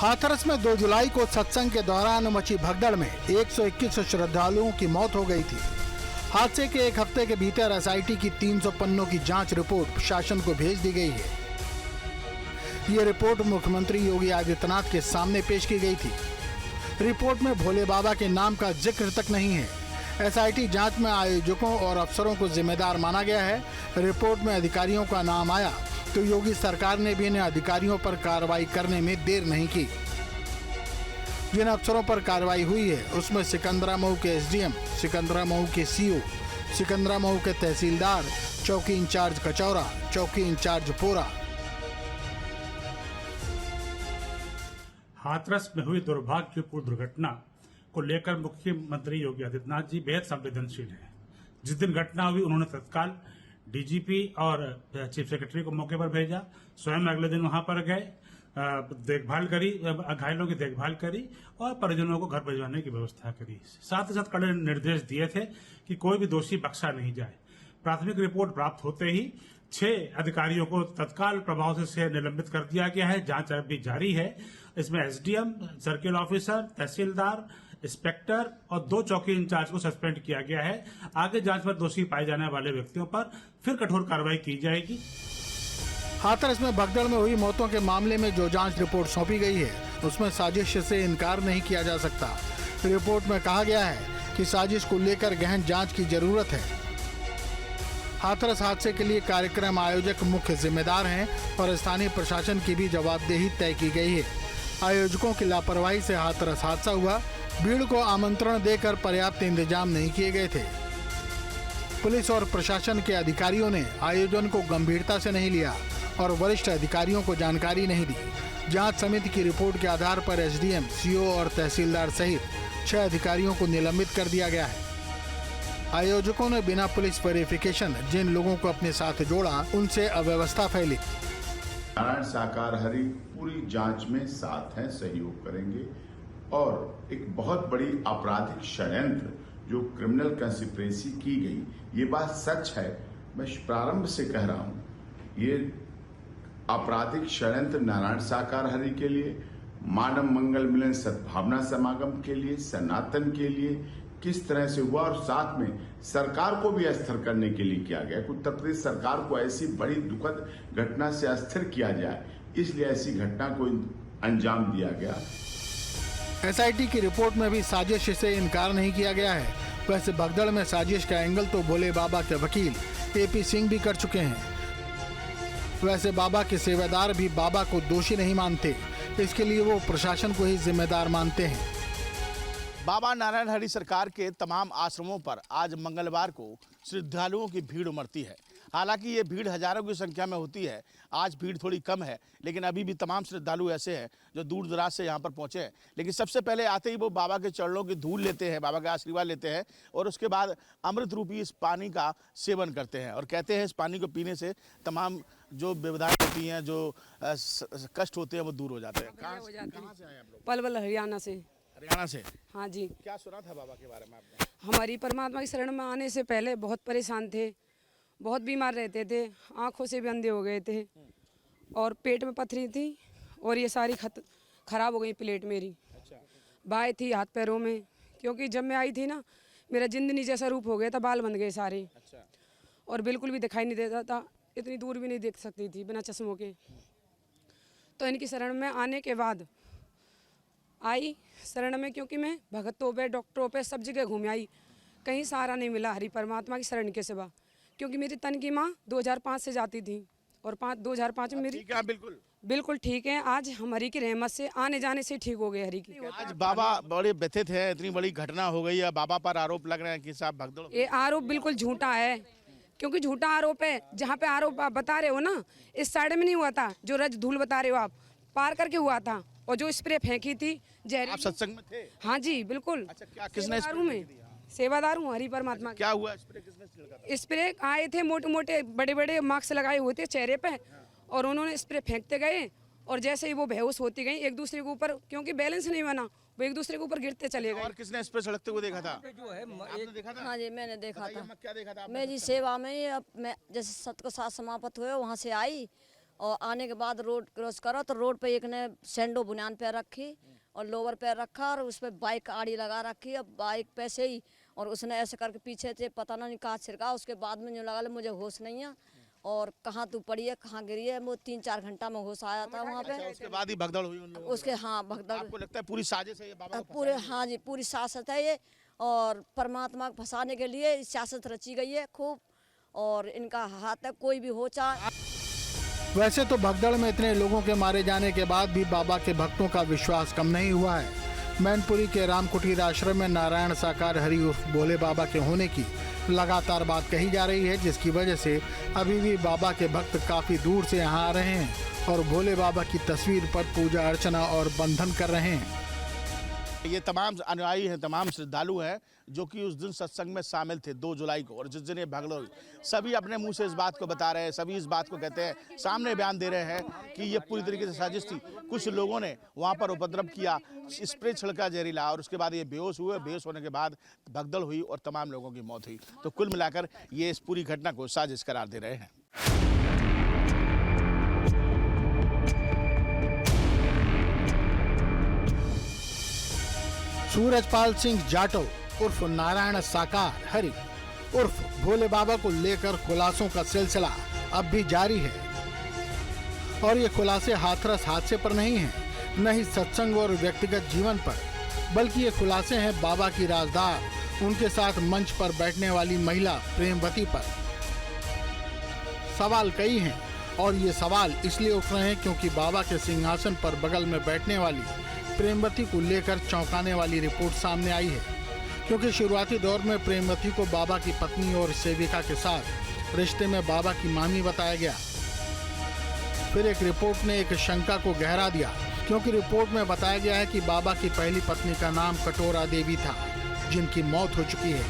हाथरस में 2 जुलाई को सत्संग के दौरान मची भगदड़ में 121 श्रद्धालुओं की मौत हो गई थी। हादसे के एक हफ्ते के भीतर एसआईटी की 300 पन्नों की जांच रिपोर्ट शासन को भेज दी गई है। ये रिपोर्ट मुख्यमंत्री योगी आदित्यनाथ के सामने पेश की गई थी। रिपोर्ट में भोले बाबा के नाम का जिक्र तक नहीं है। एसआईटी जांच में आयोजकों और अफसरों को जिम्मेदार माना गया है। रिपोर्ट में अधिकारियों का नाम आया तो योगी सरकार ने भी इन अधिकारियों पर कार्रवाई करने में देर नहीं की। जिन अफसरों पर कार्रवाई हुई है उसमें सिकंदरामऊ के एसडीएम, सिकंदरामऊ के सीओ, सिकंदरामऊ के तहसीलदार, चौकी इंचार्ज कचौरा, चौकी इंचार्ज पोरा। हाथरस में हुई दुर्भाग्यपूर्ण दुर्घटना को लेकर मुख्यमंत्री योगी आदित्यनाथ जी बेहद संवेदनशील हैं। जिस दिन घटना हुई उन्होंने तत्काल डीजीपी और चीफ सेक्रेटरी को मौके पर भेजा। स्वयं अगले दिन वहां पर गए, देखभाल करी, घायलों की देखभाल करी और परिजनों को घर भिजवाने की व्यवस्था करी। साथ ही साथ कड़े निर्देश दिए थे कि कोई भी दोषी बख्शा नहीं जाए। प्राथमिक रिपोर्ट प्राप्त होते ही 6 अधिकारियों को तत्काल प्रभाव से निलंबित कर दिया गया है। जांच अभी जारी है। इसमें एसडीएम, सर्किल ऑफिसर, तहसीलदार, इंस्पेक्टर और 2 चौकी इंचार्ज को सस्पेंड किया गया है। आगे जांच में दोषी पाए जाने वाले व्यक्तियों पर फिर कठोर कार्रवाई की जाएगी। हाथरस में भगदड़ में हुई मौतों के मामले में जो जांच रिपोर्ट सौंपी गई है उसमें साजिश से इनकार नहीं किया जा सकता। रिपोर्ट में कहा गया है कि साजिश को लेकर गहन जांच की जरूरत है। हाथरस हादसे के लिए कार्यक्रम आयोजक मुख्य जिम्मेदार हैं और स्थानीय प्रशासन की भी जवाबदेही तय की गई है। आयोजकों की लापरवाही से हाथरस हादसा हुआ। भीड़ को आमंत्रण देकर पर्याप्त इंतजाम नहीं किए गए थे। पुलिस और प्रशासन के अधिकारियों ने आयोजन को गंभीरता से नहीं लिया और वरिष्ठ अधिकारियों को जानकारी नहीं दी। जांच समिति की रिपोर्ट के आधार पर एसडीएम, सीओ और तहसीलदार सहित 6 अधिकारियों को निलंबित कर दिया गया है। आयोजकों ने बिना पुलिस वेरिफिकेशन जिन लोगों को अपने साथ जोड़ा उनसे अव्यवस्था फैली। नारायण साकार हरि पूरी जांच में साथ हैं, सहयोग करेंगे और एक बहुत बड़ी आपराधिक षड्यंत्र जो क्रिमिनल कंस्पिरेसी की गई, ये बात सच है। मैं प्रारंभ से कह रहा हूं, ये आपराधिक षड्यंत्र नारायण साकार हरि के लिए, मानव मंगल मिलन सद्भावना समागम के लिए, सनातन के लिए किस तरह से हुआ और साथ में सरकार को भी अस्थिर करने के लिए किया गया। उत्तर प्रदेश सरकार को ऐसी बड़ी दुखद घटना से अस्थिर किया जाए, इसलिए ऐसी घटना को अंजाम दिया गया। एसआईटी की रिपोर्ट में भी साजिश से इनकार नहीं किया गया है। वैसे भगदड़ में साजिश का एंगल तो भोले बाबा के वकील एपी सिंह भी कर चुके हैं। वैसे बाबा के सेवादार भी बाबा को दोषी नहीं मानते, इसके लिए वो प्रशासन को ही जिम्मेदार मानते हैं। बाबा नारायण हरि सरकार के तमाम आश्रमों पर आज मंगलवार को श्रद्धालुओं की भीड़ उमड़ती है। हालांकि ये भीड़ हजारों की संख्या में होती है। आज भीड़ थोड़ी कम है, लेकिन अभी भी तमाम श्रद्धालु ऐसे हैं जो दूर दराज से यहाँ पर पहुँचे हैं। लेकिन सबसे पहले आते ही वो बाबा के चरणों की धूल लेते हैं, बाबा का आशीर्वाद लेते हैं और उसके बाद अमृत रूपी इस पानी का सेवन करते हैं और कहते हैं इस पानी को पीने से तमाम जो विविधाएं होती हैं, जो कष्ट होते हैं, वो दूर हो जाते हैं। कहाँ से आए आप लोग? पलवल हरियाणा से। हरियाणा से? हाँ जी। क्या सुना था बाबा के बारे में आपने? हमारी परमात्मा की शरण में आने से पहले बहुत परेशान थे, बहुत बीमार रहते थे, आंखों से भी अंधे हो गए थे और पेट में पथरी थी और ये सारी खराब हो गई प्लेट मेरी। अच्छा। बाएं थी हाथ पैरों में, क्योंकि जब मैं आई थी ना मेरा जिंदनी जैसा रूप हो गया था, बाल बन गए सारे। अच्छा। और बिल्कुल भी दिखाई नहीं देता था, इतनी दूर भी नहीं देख सकती थी बिना चश्मों के। तो इनकी शरण में आने के बाद आई शरण में, क्योंकि मैं भगतों पे, डॉक्टरों पे, सब जगह घूम आई, कहीं सहारा नहीं मिला हरि परमात्मा की शरण के सिवा। क्योंकि मेरी तन की माँ 2005 से जाती थी और 2005 में मेरी ठीक है, बिल्कुल ठीक है। आज हमारी की रहमत से आने जाने से ठीक हो गए हरि की। आज बाबा बड़े व्यथित है, इतनी बड़ी घटना हो गई है, बाबा पर आरोप लग रहे हैं कि साहब भगदड़। ये आरोप बिल्कुल झूठा है, क्योंकि झूठा आरोप है। जहाँ पे आरोप आप बता रहे हो ना, इस साइड में नहीं हुआ था, जो रज धूल बता रहे हो आप, पार करके हुआ था। और जो स्प्रे फेंकी थी जहरीली। आप सत्संग में थे? हाँ जी बिल्कुल। अच्छा, क्या किसने सेवादार हूँ हरि परमात्मा। क्या हुआ? स्प्रे किसने छिड़का था? स्प्रे आए थे मोटे मोटे बड़े बड़े मास्क लगाए हुए थे चेहरे पे और उन्होंने स्प्रे फेंकते गए और जैसे ही वो बेहोश होती गई एक दूसरे के ऊपर, क्योंकि बैलेंस नहीं बना, वो एक दूसरे के ऊपर गिरते चले गए। और किसने स्प्रे छिड़कते हुए देखा था? जो है आपने देखा था? हाँ जी मैंने देखा था। क्या देखा था? मेरी सेवा में अब मैं जैसे सत को साथ समाप्त हुए वहाँ से आई और आने के बाद रोड क्रॉस करो तो रोड पे एक ने सैंडो बुनियान पे रखी और लोअर पे रखा और उस पर बाइक आड़ी लगा रखी। अब बाइक पे से ही और उसने ऐसे करके पीछे से पता नहीं कहाँ छिड़का। उसके बाद में जो लगा मुझे होश नहीं है और कहाँ तू पड़ी है कहाँ गिरी है। वो 3-4 घंटा में होश आया था वहाँ पे। उसके बाद ही भगदड़ हुई उन लोगों उसके हाँ भगदड़। आपको लगता है पूरी साजिश है ये बाबा को पूरे हाँ जी पूरी सियासत है ये और परमात्मा को फंसाने के लिए सियासत रची गई है खूब और इनका हाथ है कोई भी हो चाहे। वैसे तो भगदड़ में इतने लोगों के मारे जाने के बाद भी बाबा के भक्तों का विश्वास कम नहीं हुआ है। मैनपुरी के रामकुटीर आश्रम में नारायण साकार हरि उर्फ भोले बाबा के होने की लगातार बात कही जा रही है, जिसकी वजह से अभी भी बाबा के भक्त काफी दूर से यहाँ आ रहे हैं और भोले बाबा की तस्वीर पर पूजा अर्चना और बंधन कर रहे हैं। ये तमाम अनुयायी हैं, तमाम श्रद्धालु हैं जो कि उस दिन सत्संग में शामिल थे 2 जुलाई को और जिस दिन ये भगदड़ हुई। सभी अपने मुंह से इस बात को बता रहे हैं, सभी इस बात को कहते हैं, सामने बयान दे रहे हैं कि ये पूरी तरीके से साजिश थी। कुछ लोगों ने वहाँ पर उपद्रव किया, स्प्रे छिड़का जहरीला और उसके बाद ये बेहोश हुए। बेहोश होने के बाद भगदड़ हुई और तमाम लोगों की मौत हुई। तो कुल मिलाकर ये इस पूरी घटना को साजिश करार दे रहे हैं। सूरजपाल सिंह जाटव उर्फ नारायण साकार हरि उर्फ भोले बाबा को लेकर खुलासों का सिलसिला अब भी जारी है और ये खुलासे हाथरस हादसे पर नहीं हैं, न ही सत्संग और व्यक्तिगत जीवन पर, बल्कि ये खुलासे हैं बाबा की राजदार, उनके साथ मंच पर बैठने वाली महिला प्रेमवती पर। सवाल कई हैं और ये सवाल इसलिए उठ रहे हैं क्योंकि बाबा के सिंहासन पर बगल में बैठने वाली प्रेमवती को लेकर चौंकाने वाली रिपोर्ट सामने आई है। क्योंकि शुरुआती दौर में प्रेमवती को बाबा की पत्नी और सेविका के साथ रिश्ते में बाबा की मामी बताया गया। फिर एक रिपोर्ट ने एक शंका को गहरा दिया क्योंकि रिपोर्ट में बताया गया है कि बाबा की पहली पत्नी का नाम कटोरा देवी था, जिनकी मौत हो चुकी है।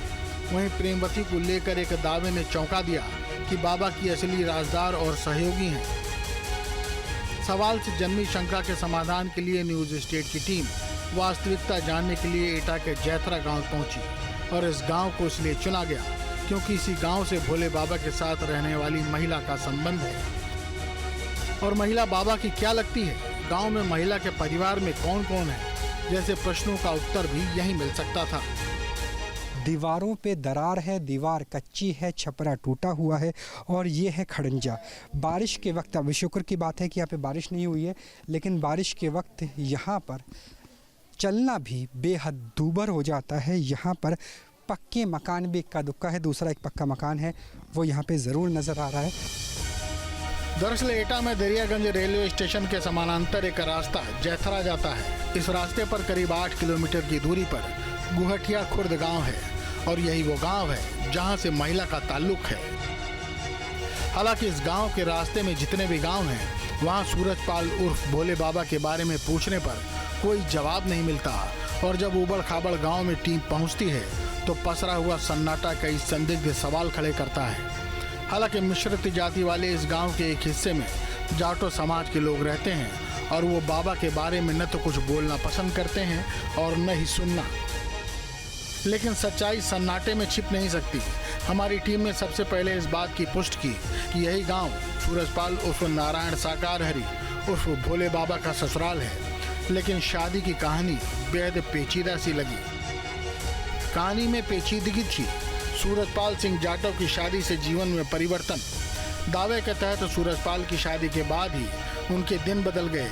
वहीं प्रेमवती को लेकर एक दावे ने चौंका दिया कि बाबा की असली राजदार और सहयोगी हैं। सवाल से जन्मी शंका के समाधान के लिए न्यूज स्टेट की टीम वास्तविकता जानने के लिए एटा के जैथरा गांव पहुंची और इस गांव को इसलिए चुना गया क्योंकि इसी गांव से भोले बाबा के साथ रहने वाली महिला का संबंध है। और महिला बाबा की क्या लगती है, गांव में महिला के परिवार में कौन कौन है, जैसे प्रश्नों का उत्तर भी यहीं मिल सकता था। दीवारों पे दरार है, दीवार कच्ची है, छपरा टूटा हुआ है और ये है खड़ंजा। बारिश के वक्त, अब शुक्र की बात है कि यहाँ पे बारिश नहीं हुई है, लेकिन बारिश के वक्त यहाँ पर चलना भी बेहद दूभर हो जाता है। यहाँ पर पक्के मकान भी इक्का दुक्का है, दूसरा एक पक्का मकान है वो यहाँ पे ज़रूर नज़र आ रहा है। दरअसल एटा में दरियागंज रेलवे स्टेशन के समानांतर एक रास्ता जैथरा जाता है। इस रास्ते पर करीब 8 किलोमीटर की दूरी पर गुहटिया खुर्द गांव है और यही वो गांव है जहां से महिला का ताल्लुक है। हालांकि इस गांव के रास्ते में जितने भी गांव हैं, वहां सूरजपाल उर्फ भोले बाबा के बारे में पूछने पर कोई जवाब नहीं मिलता और जब उबड़ खाबड़ गांव में टीम पहुंचती है तो पसरा हुआ सन्नाटा कई संदिग्ध सवाल खड़े करता है। हालांकि मिश्रित जाति वाले इस गांव के एक हिस्से में जाटो समाज के लोग रहते हैं और वो बाबा के बारे में न तो कुछ बोलना पसंद करते हैं और न ही सुनना। लेकिन सच्चाई सन्नाटे में छिप नहीं सकती। हमारी टीम ने सबसे पहले इस बात की पुष्टि की कि यही गांव सूरजपाल उर्फ नारायण साकार हरि उर्फ भोले बाबा का ससुराल है। लेकिन शादी की कहानी बेहद पेचीदा सी लगी। कहानी में पेचीदगी थी सूरजपाल सिंह जाटव की शादी से जीवन में परिवर्तन। दावे के तहत सूरजपाल की शादी के बाद ही उनके दिन बदल गए।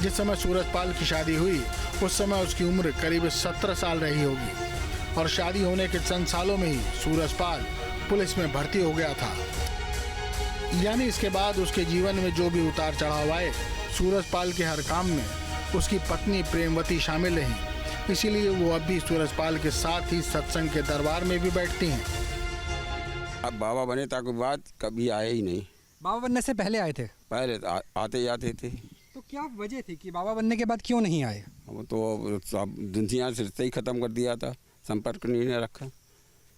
जिस समय सूरजपाल की शादी हुई उस समय उसकी उम्र करीब 17 साल रही होगी और शादी होने के चंद सालों में ही सूरजपाल पुलिस में भर्ती हो गया था। यानी इसके बाद उसके जीवन में जो भी उतार चढ़ाव आए, सूरजपाल के हर काम में उसकी पत्नी प्रेमवती शामिल रही। इसीलिए वो अब भी सूरजपाल के साथ ही सत्संग के दरबार में भी बैठती हैं। अब बाबा बने तक बाद कभी आए ही नहीं। बाबा बनने से पहले आए थे? पहले आते जाते थे। तो क्या वजह थी कि बाबा बनने के बाद क्यों नहीं आए? वो तो सब दुनिया से रिश्ते ही खत्म कर दिया था, संपर्क नहीं रखा।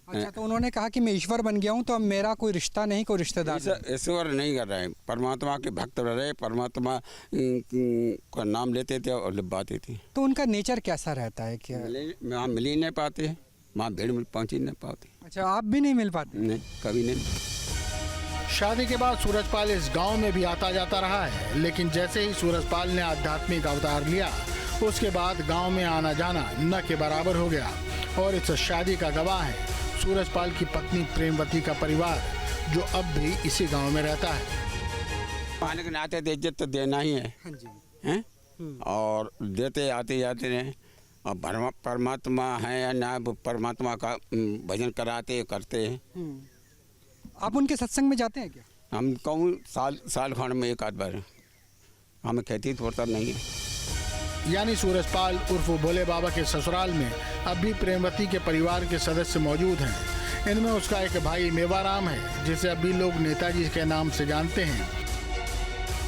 अच्छा, तो उन्होंने कहा कि मैं ईश्वर बन गया हूँ तो अब मेरा कोई रिश्ता नहीं, कोई रिश्तेदार नहीं। ईश्वर नहीं कर रहे, परमात्मा के भक्त रहे, परमात्मा का नाम लेते थे और लिबाते थे। तो उनका नेचर कैसा रहता है? क्या वहाँ मिल ही नहीं पाते, वहाँ भीड़ में पहुँच ही नहीं पाते। अच्छा, आप भी नहीं मिल पाते? नहीं, कभी नहीं। शादी के बाद सूरजपाल इस गांव में भी आता जाता रहा है, लेकिन जैसे ही सूरजपाल ने आध्यात्मिक अवतार लिया, उसके बाद गांव में आना जाना न के बराबर हो गया। और इस शादी का गवाह है सूरजपाल की पत्नी प्रेमवती का परिवार, जो अब भी इसी गांव में रहता है। पाने के नाते तो इज्जत तो देना ही है, हैं? और देते आते जाते रहे। और परमात्मा है या ना, परमात्मा का भजन कराते करते हैं। आप उनके सत्संग में जाते हैं क्या? हम कहूँ साल खंड में एक आध बार, हमें खेती थोड़ा नहीं है। यानी सूरजपाल उर्फ भोले बाबा के ससुराल में अब भी प्रेमवती के परिवार के सदस्य मौजूद हैं। इनमें उसका एक भाई मेवाराम है, जिसे अभी लोग नेताजी के नाम से जानते हैं।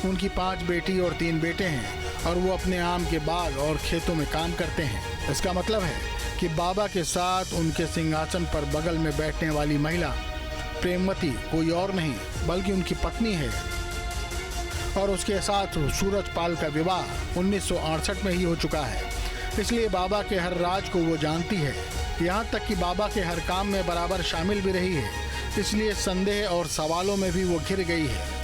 उनकी 5 बेटी और 3 बेटे हैं और वो अपने आम के बाग और खेतों में काम करते हैं। इसका मतलब है कि बाबा के साथ उनके सिंहासन पर बगल में बैठने वाली महिला प्रेमवती कोई और नहीं बल्कि उनकी पत्नी है। और उसके साथ सूरजपाल का विवाह 1968 में ही हो चुका है। इसलिए बाबा के हर राज को वो जानती है, यहाँ तक कि बाबा के हर काम में बराबर शामिल भी रही है। इसलिए संदेह और सवालों में भी वो घिर गई है।